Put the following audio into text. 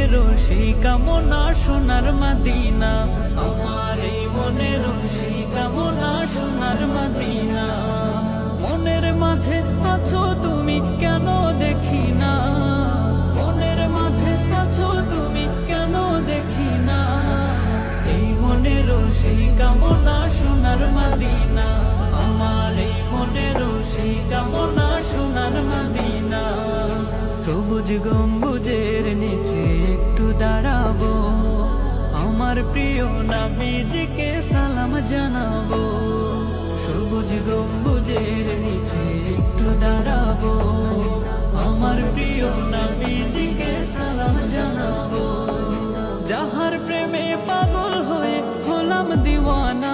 মনেরও সেই কামনা সোনার মদিনা, আমার এই মনেরও সেই কামনা সোনার মদিনা। মনের মাঝে আছো তুমি কেন দেখি না, মনের মাঝে আছো তুমি কেন দেখি না। এই মনেরও সেই কামনা সোনার মদিনা, আমার এই মনেরও সেই কামনা সোনার মদিনা। সবুজ গম্বুজের নিচে একটু দাঁড়াবো, আমার প্রিয় নবীজিকে সালাম জানাবো। সবুজ গম্বুজের নিচে একটু দাঁড়াবো, আমার প্রিয় নবীজিকে সালাম জানাবো। যাহার প্রেমে পাগল হয়ে হলাম দিওয়ানা,